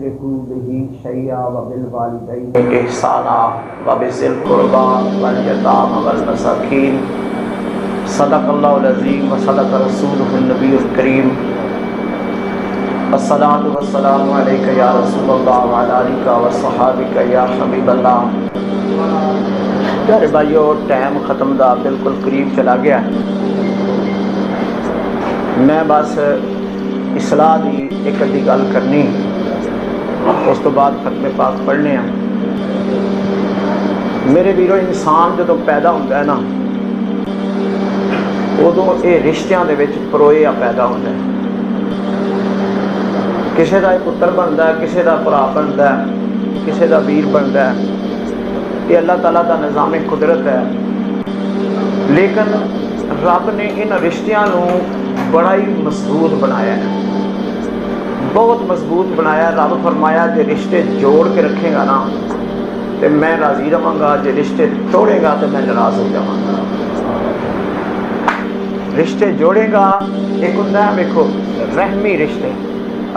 तुशरिकू बिही शैया व बिल वालिदैनि इहसाना व बिज़िल क़ुरबा वल यतामा वल मसाकीन। सदक़ल्लाहुल अज़ीम व सदक़ रसूलुहुन नबियुल करीम। अस्सलातु वस्सलामु अलैका या रसूलल्लाह व अला आलिका व सहाबिका या हबीबल्लाह। प्यारे भाइयों, टाइम ख़त्म दा बिल्कुल करीब चला गया। मैं बस इस्लाह दी एक अद्धी गल करनी, उस तो बाद खत्मे पाक पढ़ने। मेरे वीरों, इंसान जो पैदा होता है ना, उदों ये रिश्तियां दे विच परोया पैदा होता है। किसी का पुत्र बनता है, किसी का भरा बनता है, किसी का वीर बनता है। ये अल्लाह ताला का निज़ाम कुदरत है। लेकिन रब ने इन रिश्तियां बड़ा ही मजबूत बनाया है, बहुत मजबूत बनाया। रब फरमाया जे रिश्ते जोड़ के रखेगा ना तो मैं राजी रहांगा, जे रिश्ते तोड़ेगा तो मैं नाराज हो जाऊंगा। रिश्ते जोड़ेगा एक होंदा है, देखो, रहमी रिश्ते।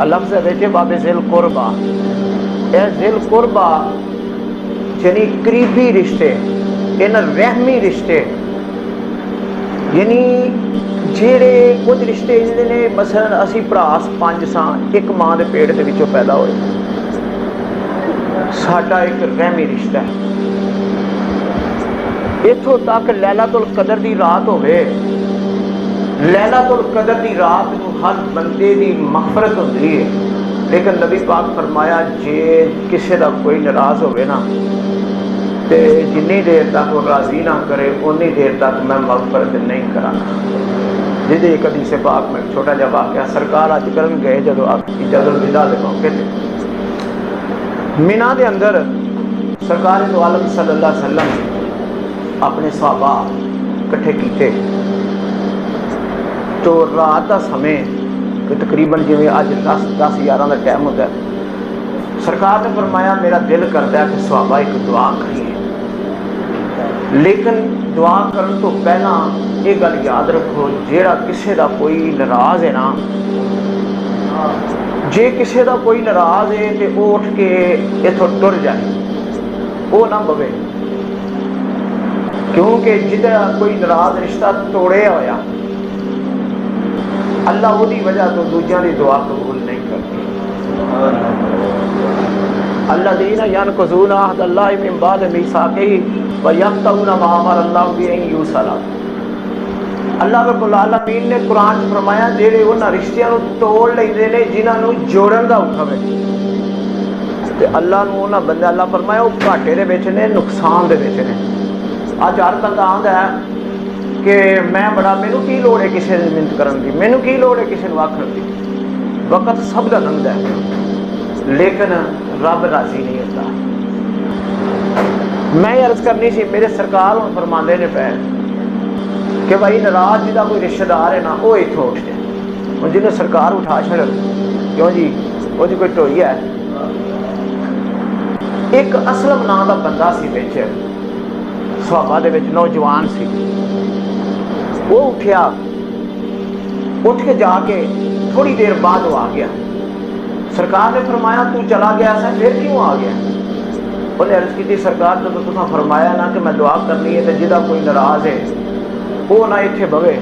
लफ्ज़ है बाबे ज़िल कुरबा। यह ज़िल कुरबा यानी करीबी रिश्ते, इन रहमी रिश्ते, यानी जेड़े कुछ रिश्ते इहदे ने, मसलन असी भरा पंज सां, एक मां के पेट के विचों पैदा होए, साडा एक रहमी रिश्ता है। इत्थों तक लैलातुल कदर की रात होवे, लैलातुल कदर की रात को हर बंदे की मगफरत होती है। लेकिन नबी पाक फरमाया जे किसी का कोई नाराज होवे ना, तो जिन्नी देर तक वो राजी ना करे उन्नी देर तक मैं मगफरत नहीं कराना। जिहदे एक हदीस पाक में छोटा जहा वाक़या, सरकार अज करन गए जदों विदा दे मौके ते मीना दे अंदर सरकार दो आलम सल्लल्लाहु अलैहि वसल्लम अपने सहाबा इकट्ठे किए। तो रात का समय कि तकरीबन जिवें अज 10-11 का टाइम होता है, सरकार ने फरमाया मेरा दिल करता है कि सहाबा एक दुआ करिए। लेकिन दुआ करने तो पहला ये गल याद रखो, जेड़ा किसी का कोई नाराज है ना, जे किसी का कोई नाराज है तो वो उठ के इथों टुर जाए, वो ना बवे। क्योंकि जिदा कोई नाराज रिश्ता तोड़िया होया, अल्लाह उहदी वजह तो दूजियां दी दुआ कबूल नहीं करती। अल्लज़ीना यनकुज़ूना अहदल्लाहि मिन बाद मीसाक़िही व यक़तऊना मा अमर अल्लाहु बिही अन युसला। अल्लाह रब्बुल आलमीन ने कुरान च फरमाया जेड़े उन्हां रिश्तियां नूं तोड़ लैंदे ने जिन्हां नूं जोड़न दा हुक्म है, ते अल्लाह नूं उन्हां बंदे अल्लाह फरमाया वो घाटे दे विच ने, नुकसान दे विच ने। अज हर बंदा आंदा है कि मैं बड़ा, मैनू की लोड़ है किसी की मिन्नत करन दी, मैनू की लोड़ है किसी नूं आखण दी। वक्त सब दा लंघदा है, लेकिन रब राजी नहीं होता। मैं अर्ज करनी सी, मेरे सरकार हुण फरमांदे ने पै कि भाई नाराज जिहदा कोई रिश्तेदार है ना, वो इत्थों उठ जाए। हुण जिन्हें सरकार उठा छड़, क्यों जी वो कोई टोई है। एक असलम नाम का बंदा सी विच सहाबा दे विच, नौजवान सी। वो उठिया, उठ के जाके थोड़ी देर बाद वो आ गया। सरकार ने फरमाया तू चला गया सा, फिर क्यों आ गया? उन्हें अर्ज की सरकार जब तुसां फरमाया ना कि मैं दुआ करनी है तो जिदा कोई नाराज है वो ना इत्थे बवे।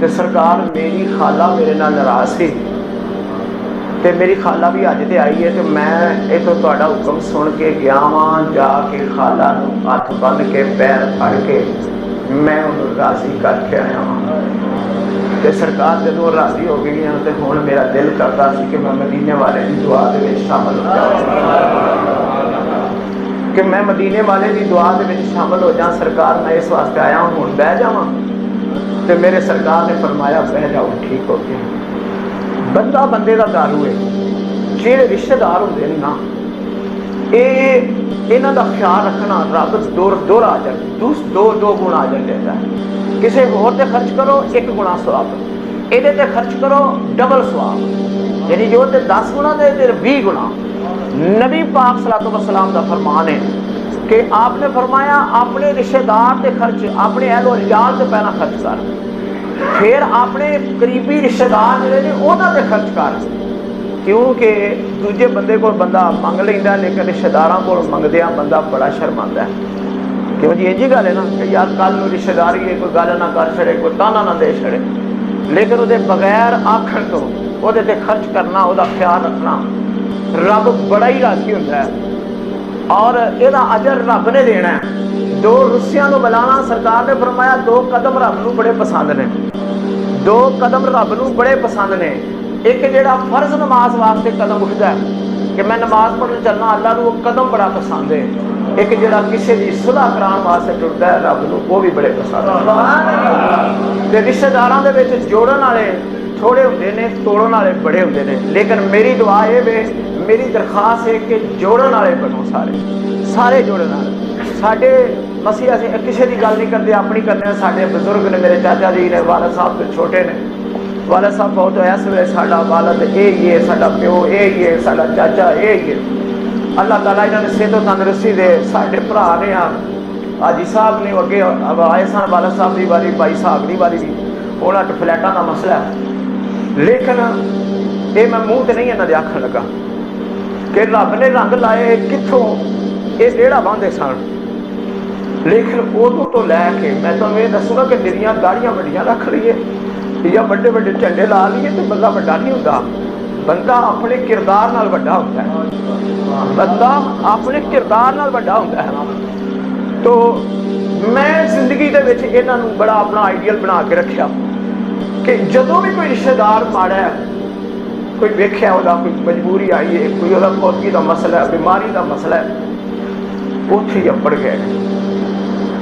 तो सरकार मेरी खाला मेरे नाल नाराज सी, ते मेरी खाला भी अज ते आई है, तो मैं इथों तुहाडा हुक्म सुन के गया वां, जाके खाला नूं हथ बन के पैर फड़ के मैं उन्हें राजी करके आया वां। तो सरकार जो राजी हो गई हैं तो हुण मेरा दिल करता सी कि मैं मदीने वाले की दुआ दे विच शामिल हो जावां, कि मैं मदीने वाले की दुआ दे विच शामिल हो जाऊं। सरकार मैं इस वास्ते आया हूं, हुण बह जावां। तो मेरे सरकार ने फरमाया बह जाओ, ठीक हो गया। बंदा बंदे का दारू है। जेड़े रिश्तेदार होंदे ने ना, इन्हां दा ख्याल रखना रब दोहरा अजर, दो गुण अजर देता है। किसी होर ते खर्च करो 1 गुणा सवाब, इहदे ते खर्च करो डबल सवाब, यानी जो 10 गुणा दे 20 गुणा। नबी पाक सल्लल्लाहु अलैहि वसल्लम का फरमान है कि आपने फरमाया अपने रिश्तेदार ते खर्च, अपने अहलो रियाल ते पहला खर्च कर, फिर अपने करीबी रिश्तेदार जिहड़े ने उन्हां ते खर्च कर, क्योंकि दूजे बंदे को बंदा मंग लेंदा, लेकिन रिश्तेदारों को मंगदिया बंदा बड़ा शर्मांदा है। क्यों जी, इंजी गल है ना कि यार कल रिश्तेदारी है, कोई गल ना कर छड़े, कोई ताना ना दे छड़े, लेकिन वो बगैर आखण तो वो खर्च करना, वो ख्याल रखना रब बड़ा ही राजी होंदा है। और यदा अजर रब ने देना है। दो रुस्सियां नूं बुलाना, सरकार ने फरमाया 2 कदम रब नूं बड़े पसंद ने, 2 कदम रब नूं बड़े पसंद ने। एक जिहड़ा फर्ज नमाज वास्ते कदम उठदा है कि मैं नमाज पढ़न चलना, अल्लाह नूं वो कदम बड़ा पसंद है। एक जिहड़ा किसी की सुलह कराउण वास्ते टुरदा है, रब नूं वो भी बड़े पसंद है। ते रिश्तेदारां दे विच जोड़न वाले थोड़े होंदे ने, तोड़न वाले बड़े होंदे ने। लेकिन मेरी दुआ ये वे, मेरी दरखास्त है कि जोड़न वाले बनो, सारे जोड़न वाले। साडे मसीह असीं किसी की गल नहीं करते, अपनी करने। साडे बजुर्ग ने, मेरे चाचा जी ने, वालद साहब तो छोटे ने, वालद साहब बहुत है इस वे साडा वालद ये ही है, साडा प्यो ये ही है, साडा चाचा ये ही है। अल्लाह ताला इन्होंने सेहत तंदुरुस्ती दे। साडे भरा ने हाजी साहब ने अगे आए सन, वालद साहब की बारी, भाई साहब की बारी भी, उन्होंने फ्लैटां का मसला है। लेकिन ये मैं मूँह तो नहीं इन्हों के आखन लगा कि रब ने रंग लाए कितों, ये रेड़ा बांधे सन। लेकिन उदों तो लैके मैं तो ये दसूँगा कि निरियां दाड़ियां वड्डियां रख लीए या बड़े बड़े झंडे ला लीए तो बंदा वड्डा नहीं होंदा। बंदा अपने किरदार नाल वड्डा होंदा है, बंदा अपने किरदार नाल वड्डा होंदा है। तो मैं जिंदगी दे विच इन्हां नूं बड़ा अपना आइडियल बना के रखिया कि जदों भी कोई रिश्तेदार माड़ा है, कोई वेख्या उहदा कोई मजबूरी आई है, कोई उहदा मौती का मसला है, बीमारी का मसला है, उत्थे ही अप्पड़ गए।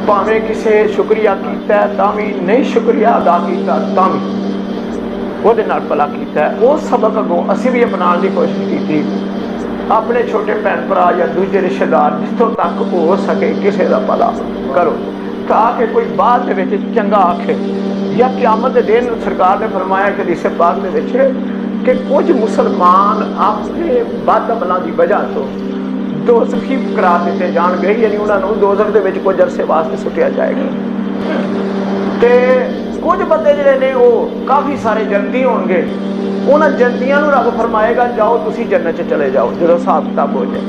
भावें किसी शुक्रिया किया भी नहीं, शुक्रिया अदा किया भी वो भला किया। वो सबक अगों असीं भी अपनाने की कोशिश की। अपने छोटे भैन भरा या दूजे रिश्तेदार जितों तक हो सके किसी का भला करो, ताकि कोई बाद में चंगा आखे। या क़यामत के दिन सरकार ने फरमाया कि हदीस पाक दे विच कि कुछ मुसलमान अपने बद अमलों की वजह तो दोज़खी करार दिते जाणगे, यानी उन्होंने दोज़ख दे विच कुछ अरसे वास्ते सुटिया जाएगा। तो कुछ बंदे जिहड़े ने वो काफ़ी सारे जन्नती होणगे, उन्होंने जन्नतियां नूं रब फरमाएगा जाओ तुसी जन्नत च चले जाओ। जो हिसाब किताब हो जाए,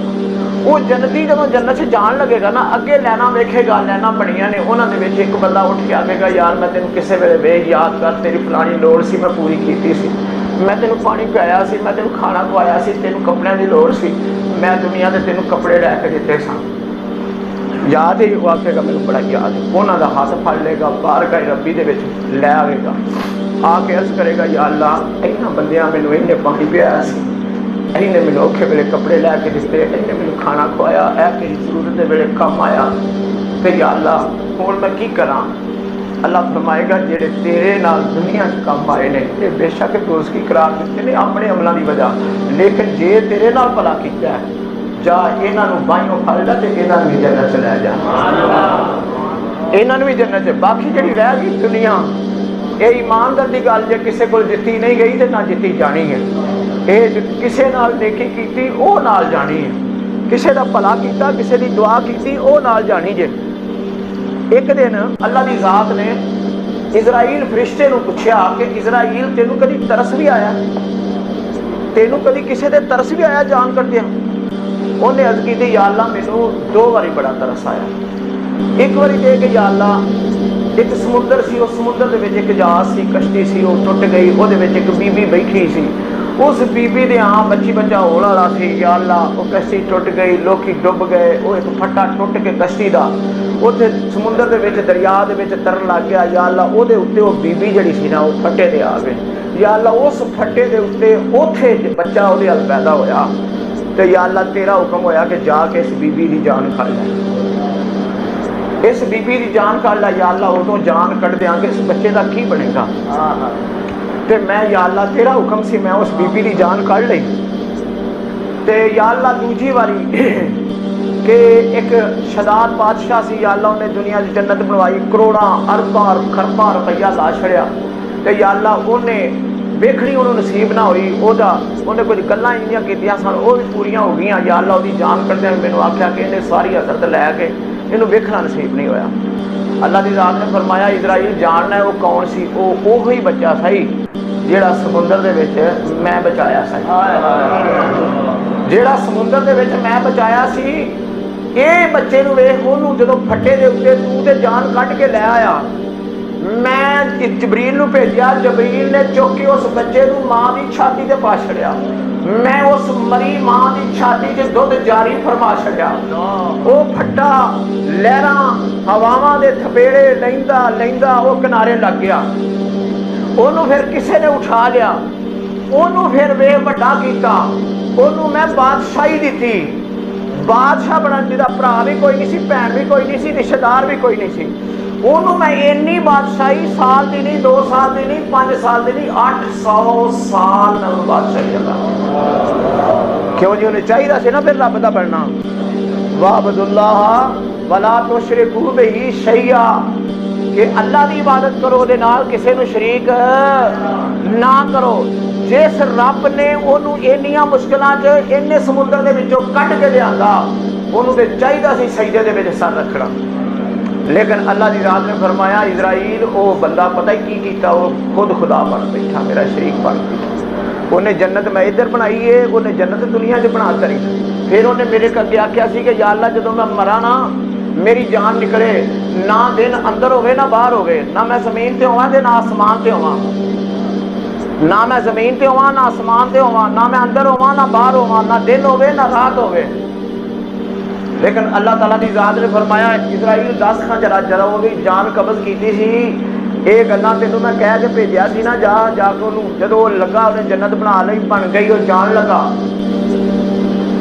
वो जन्नती जदों जन्नत च जान लगेगा ना, अगे लैना वेखेगा, लैना बनिया ने, उन्होंने विच एक बंदा उठ के आवेगा, यार मैं तेनों किसी वेले वेख याद कर, तेरी फलानी लोड़ सी मैं पूरी की सी, मैं तेनों पानी पिलाया सी, मैं तेनों खाना खवाया सी, तेनों कपड़िਆਂ की लोड़ सी, मैं दुनिया से तेनों कपड़े लैके दिते सन, याद है? वो आखेगा मैनूं बड़ा याद है। उन्होंने हाथ फड़ लेगा, बारगाह रब्बी दे विच लै आवेगा, आके अर्ज करेगा या अल्लाह इन्हां बंदियां मैनूं इन्ने पानी पिलाया सी, इन्हें मैनूं औखे वेले कपड़े लैके दिते, इन्हें मैनूं खाना खवाया, ऐ मेरी जरूरत के वेले कम आया, तो या अल्लाह हुण मैं की करां? अल्लाह फरमाएगा जेड़े तेरे नाल दुनिया च कम आए ने, ये बेशक दोज़खी करार दिते ने अपने अमलों की वजह, लेकिन जे तेरे नाल भला कीता है जा इन्हां नूं बाहियों फड़ लै ते इन्हां नूं भी जन्नत च लै जा, इन्हां नूं भी जन्नत च। बाकी जिहड़ी रह गई दुनिया, ये ईमानदार की गल जे किसी को जित्ती नहीं गई तो ना जित्ती जानी है। ये किसी नाल नेकी कीती वो नाल जानी है, किसी का भला कीता, किसी की दुआ कीती वो नाल जानी जे। एक दिन अल्लाह की जात ने इजराइल फरिश्ते नूं पुछया कि इजराइल तेनों कभी तरस भी आया, तेनों कभी किसी दे तरस भी आया जान कर दिया? उन्हें अर्ज की या अल्लाह मैनू 2 बारी बड़ा तरस आया। एक बारी दे के या अल्लाह एक समुद्र सी, उस समुद्र दे विच एक जहाज सी, कश्ती सी, वो टुट गई, उहदे विच एक बीबी बैठी सी, उस बीबी दे बच्ची बच्चा होने वाला सी, या अल्लाह वो कश्ती टुट गई, लोग डुब गए, वो एक फट्टा टुट के कश्ती का उत्थे समुद्र दे विच दरिया दे विच तरन लग गया, या अल्लाह उहदे उत्ते वो बीबी जिहड़ी सी ना वो फट्टे ते आ गई, या अल्लाह उस फट्टे दे उत्ते उत्थे बच्चा उहदे हल पैदा होया, तो या अल्लाह तेरा हुक्म होया कि जाके इस बीबी की जान कढ़ लै, इस बीबी की जान कढ़ लै, या अल्लाह उदों जान कढ़ देंगे इस बच्चे का की बनेगा? तो मैं या अल्लाह तेरा हुक्म सी मैं उस बीबी की जान कढ़ लई। तो या अल्लाह दूजी बारी कि एक शदाद बादशाह सी, या अल्लाह उन्हें दुनिया की जन्नत बनवाई, करोड़ा अरबां खरबां रुपया ला छड़िया, तो या अल्लाह उन्हें वेखनी उन्होंने नसीब ना हुई, उन्हें कुछ गल्लां इंजियां कीतियां सन वो भी पूरियां हो गई, या अल्लाह उसकी जान कढ़दे मैनू आख्या कि इन्हें सारी हसरत लैके इन्हूं वेखना नसीब नहीं होया। अल्लाह की जात ने फरमाया इजराइल जानना है वो कौन सी? वो ही बच्चा सही ਜਿਹੜਾ ਸਮੁੰਦਰ ਦੇ ਵਿੱਚ ਮੈਂ ਬਚਾਇਆ ਸੀ, ਜਿਹੜਾ ਸਮੁੰਦਰ ਦੇ ਵਿੱਚ ਮੈਂ ਬਚਾਇਆ ਸੀ। ਇਹ ਬੱਚੇ ਨੂੰ ਵੇਖ, ਉਹਨੂੰ ਜਦੋਂ ਫੱਟੇ ਦੇ ਉੱਤੇ ਤੂੰ ਤੇ ਜਾਨ ਕੱਢ ਕੇ ਲੈ ਆਇਆ, ਮੈਂ ਜਬਰੀਲ ਨੂੰ ਭੇਜਿਆ, ਜਬਰੀਲ ਨੇ ਚੁੱਕ ਕੇ ਉਸ ਬੱਚੇ ਨੂੰ ਮਾਂ ਦੀ ਛਾਤੀ ਤੇ ਪਾ ਛੜਿਆ, ਮੈਂ ਉਸ ਮਰੀ ਮਾਂ ਦੀ ਛਾਤੀ 'ਚ ਦੁੱਧ ਜਾਰੀ ਫਰਮਾ ਛੜਿਆ। ਉਹ ਫੱਟਾ ਲਹਿਰਾਂ ਹਵਾਵਾਂ ਦੇ ਥਪੇੜੇ ਲੈਂਦਾ ਲੈਂਦਾ ਉਹ ਕਿਨਾਰੇ ਲੱਗ ਗਿਆ। ਉਹਨੂੰ ਫਿਰ ਕਿਸੇ ਨੇ ਉਠਾ ਲਿਆ, ਉਹਨੂੰ ਫਿਰ ਵੇ ਵੱਡਾ ਕੀਤਾ, ਉਹਨੂੰ ਮੈਂ ਬਾਦਸ਼ਾਹੀ ਦਿੱਤੀ, ਬਾਦਸ਼ਾਹ ਬਣਨ। ਜਿਹਦਾ ਭਰਾ ਵੀ ਕੋਈ ਨਹੀਂ ਸੀ, ਭੈਣ ਵੀ ਕੋਈ ਨਹੀਂ ਸੀ, ਰਿਸ਼ਤੇਦਾਰ ਵੀ ਕੋਈ ਨਹੀਂ ਸੀ। ਉਹਨੂੰ ਮੈਂ ਇੰਨੀ ਬਾਦਸ਼ਾਹੀ, ਸਾਲ ਦੀ ਨਹੀਂ, 2 ਸਾਲ ਦੀ ਨਹੀਂ, 5 ਸਾਲ ਦੀ ਨਹੀਂ, 800 ਸਾਲ ਨਾਲ ਬਾਦਸ਼ਾਹੀ ਅਦਾ। ਕਿਉਂ ਜੀ? ਉਹਨੇ ਚਾਹੀਦਾ ਸੀ ਨਾ ਫਿਰ ਰੱਬ ਦਾ ਬਣਨਾ। ਵਾਬਦੁੱਲਾਹ ਵਲਾ ਤੁਸ਼ਰਿਕੂ ਬਿhi ਸ਼ੈਆ, ਕਿ ਅੱਲਾ ਦੀ ਇਬਾਦਤ ਕਰੋ, ਉਹਦੇ ਨਾਲ ਕਿਸੇ ਨੂੰ ਸ਼ਰੀਕ ਨਾ ਕਰੋ। ਜਿਸ ਰੱਬ ਨੇ ਉਹਨੂੰ ਇੰਨੀਆਂ ਮੁਸ਼ਕਿਲਾਂ 'ਚ ਇੰਨੇ ਸਮੁੰਦਰ ਦੇ ਵਿੱਚੋਂ ਕੱਢ ਕੇ ਲਿਆਂਦਾ, ਉਹਨੂੰ ਤੇ ਚਾਹੀਦਾ ਸੀ ਸਜਦੇ ਦੇ ਵਿੱਚ ਸਰ ਰੱਖਣਾ। लेकिन अल्लाह की रात ने फरमाया, इजराइल वो बंदा पता ही की किया, वो खुद खुदा बन बैठा, मेरा शरीक बन बैठा। उन्हें जन्नत मैं इधर बनाई है, उन्हें जन्नत दुनिया 'च बना करी। फिर उन्हें मेरे अगे आख्या सी कि या अल्लाह, जो मैं मरा ना, मेरी जान निकले, ना दिन अंदर होवे ना बाहर होवे, ना मैं जमीन ते होवां ते ना आसमान ते होवां, ना मैं जमीन ते होवां ना आसमान ते होवां, ना मैं अंदर होवां ना बाहर होवां, ना दिन होवे ना रात होवे। लेकिन अल्लाह ताला की ज़ात ने फरमाया, इजराइल दस खां जरा जरा वो भी जान कब्ज की सी, ये गल्लां तेनों मैं कह के भेजा सी ना, जा जाके उन्होंने जो लगा उन्हें जन्नत बना ली, बन गई, वो जान लगा।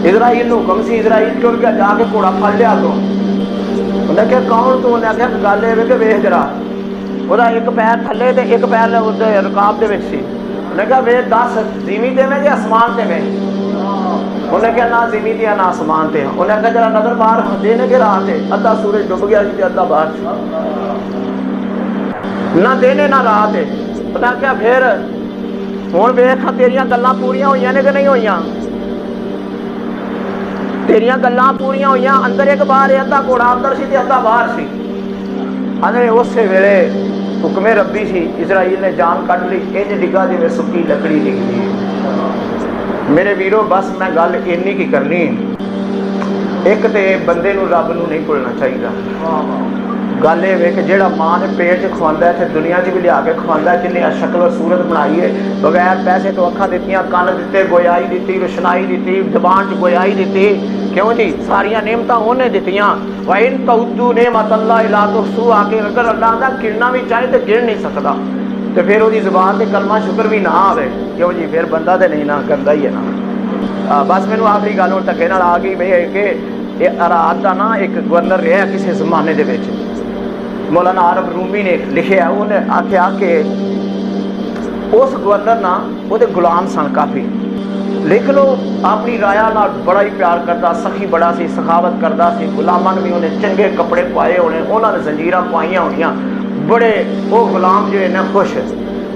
इजराइल हुक्म सी, इजराइल टुर गया, जाके घोड़ा फड़ लिया तो उन्हें क्या कौन तू? उन्हें आख्या गल ये कि वेख जरा, वह एक पैर थले तो एक पैर रकाब के सी। उन्हें कहा वे दस जीवी ते में या आसमान ते में? उन्हें कहा ना जिमी दिया ना आसमान ते। उन्हें कहा जरा नजर मार, दिन के रात है, अद्धा सूरज डुब गया सी, अद्धा बाहर, ना दिन है ना रात है। पता क्या फिर हुण वेख, तेरियां गल्लां पूरियां होईयां ने कि नहीं होईयां? तेरियां गल्लां पूरियां होईयां। अंदर एक बाहर है, अद्धा घोड़ा अंदर सी ते अद्धा बाहर सी। आंदे उस वेले हुक्मे रब्बी सी, इजराइल ने जान कढ ली, इंज डिगा जिवें सुक्की लकड़ी डिगदी है। मेरे वीरों, बस मैं गल इन्नी की करनी, एक तो बंदे नूं रब नूं नहीं भुलना चाहिए। गल ये वे कि जिहड़ा माँ ने पेट च खवांदा है, इत्थे दुनिया च भी लिया के खवांदा है, जिन्हें शक्ल और सूरत बनाई है, बगैर पैसे तो अखां दित्तियां, कन दिते, गोयाई दी, रोशनाई दी, जबान च गोयाई दी, क्यों जी? सारिया नेमतां उन्हें दित्तियां। व इन तउद्दू नेमतल्लाहि ला तुहसूहा, आके अगर अल्लाह दा गिनना भी चाहे तो गिन नहीं सकता। तो फिर वो जबान से कलमा शुक्र भी ना आवे, क्यों जी? फिर बंदा तो नहीं ना करता ही है ना। बस मैनू आखिरी गल हुण धक्के नाल आ गई भी कि रात का ना एक गवर्नर रहा किसी जमाने के विच, मौलाना आरफ रूमी ने लिखिया, उन्हें आख्या कि उस गवर्नर ना वो गुलाम सन काफ़ी, लेकिन वो अपनी राया नाल बड़ा ही प्यार करता, सखी बड़ा सी, सखावत करता सी। गुलामां भी उन्हें चंगे कपड़े पाए होने, उन्होंने जंजीरां पाइयां होनियां, बड़े वो गुलाम जो है ना खुश।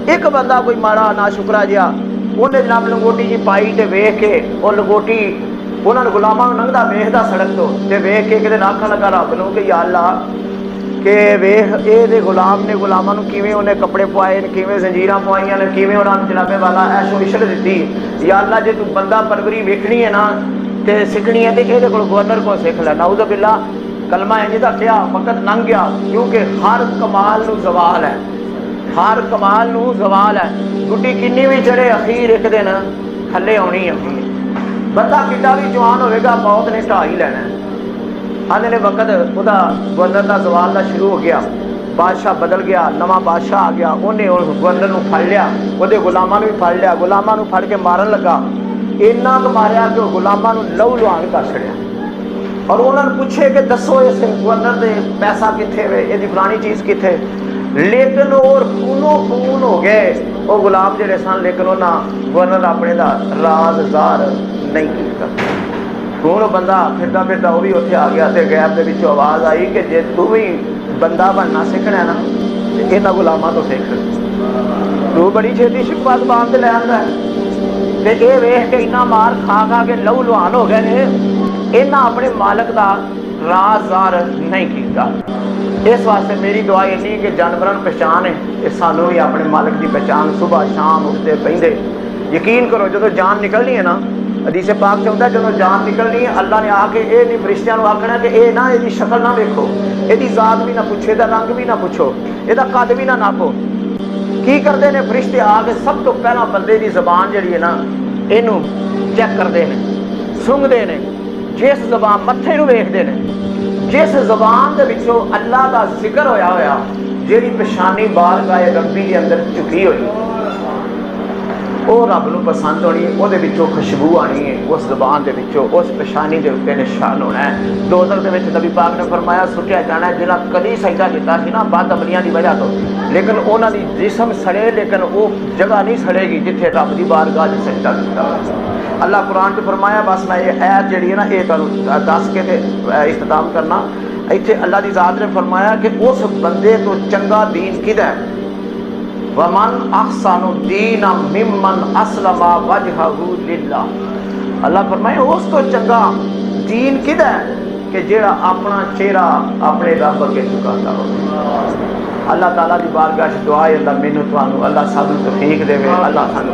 एक बंदा कोई माड़ा ना शुक्रा जिहा, उन्हें जनाब लंगोटी जी पाई तो वेख के वो लंगोटी उन्होंने गुलामां नूं लंघदा वेखदा सड़क तो वेख के किते आखण लगा रब नूं कि या अल्लाह, कि वेख ये गुलाम ने, गुलामां नूं किवें उन्हें कपड़े पाए ने, किवें जंजीरां पवाइयां ने, किवें उन्होंने जनाबे वाला ऐशो इशरत दित्ती। या अल्लाह, जे तू बंदा परवरी वेखनी है ना तो सीखनी है तो ये गवर्नर को सीख लै। नाउज़ बिल्ला, कलमा इंज दा क्या वक्त लंघ गया, क्योंकि हर कमाल नूं जवाल है, हर कमाल नूं जवाल है। गुड्डी किन्नी भी चढ़े, अखीर एक दिन थले आनी है। बंदा कितना भी जवान होगा, मौत ने ढा ही लैना। आने ने वक्त वह गवर्नर का जवाल का शुरू हो गया, बादशाह बदल गया, नवा बादशाह आ गया, उन्हें गवर्नर को फड़ लिया, वो गुलामां भी फड़ लिया, गुलामां फड़ के मारन लगा, इन्ना क मारिया कि गुलामां लहू लुहान कर छड़िया। और उन्होंने पूछे कि दसो इस गवर्नर दे पैसा कित्थे वे, ये फलानी चीज़ कित्थे, लेकिन और खूनो खून हो गए वो गुलाम जिहड़े सन। लेकिन उन्होंने गवर्नर अपने दा राज ज़ाहर नहीं किया। हूँ बंदा फिरदा फिरदा वो भी उत्थे आ गया, तो गैब के विचों आवाज़ आई कि जे तू भी बंदा बनना सीखना है ना, तो इन्हां गुलामां तो सीख, तू बड़ी छेती शिकवा जबान ते लै आंदा है। तो ये वेख के इन्ना मार खा खा के लहू लुहान हो गए ने, इन्हां अपने मालक का राज ज़ाहर नहीं किया। इस वास्ते मेरी दुआ इन्नी कि जानवरों पहचान है, ये सानू भी अपने मालिक की पहचान सुबह शाम उठते बहिंदे। यकीन करो जो जान निकलनी है ना, हदीस पाक च होंदा जो जान निकलनी है, अल्लाह ने आके ये नहीं फरिश्तियां नूं आखना कि ये ना इसकी शक्ल ना वेखो, इसकी जात भी ना पूछो, इसका रंग भी ना पूछो, इसका कद भी ना नापो। की करते हैं फरिश्ते आके सब तो पहला बंदे की जबान जी है ना इनू चेक करते हैं, सुंघते हैं। जिस जबान मत्थे नूं वेखते हैं, जिस जबान के विचों अल्लाह का जिक्र होया होया, जिहड़ी पेशानी बारगाह रब्बी के अंदर झुकी हुई, वो रब नूं पसंद होनी, उहदे विचों खुशबू आनी है, उस जबान के विचों उस पेशानी के उत्ते निशान होना है। दोज़ख दे विच नबी पाक ने फरमाया सुटिया जाना है जिन्हां कदी सजदा कीता सी ना बद अमलियां की वजह तो, लेकिन उन्हां दी जिस्म सड़े, लेकिन वो जगह नहीं सड़ेगी जिथे रब की बारगाह च सजदा कीता। अल्लाह कुरान च फरमाया, बस मैं ये ऐत जिहड़ी है ना ये तुहानूं दस के ते इख्तिताम करना। इत्थे अल्लाह की ज़ात ने फरमाया कि उस बंदे तो चंगा दीन किदा है, वमन अहसनु दीन मिम्मन अस्लमा वजहहु लिल्लाह। अल्लाह फरमाए उस तो चंगा दीन किदा है कि जेड़ा अपना चेहरा अपने रब अगे झुकाता हो। अल्लाह ताला की बारगाह दुआ है, अल्लाह मैनू तुहानू अल्लाह सब तौफीक देवे, अल्लाह सानू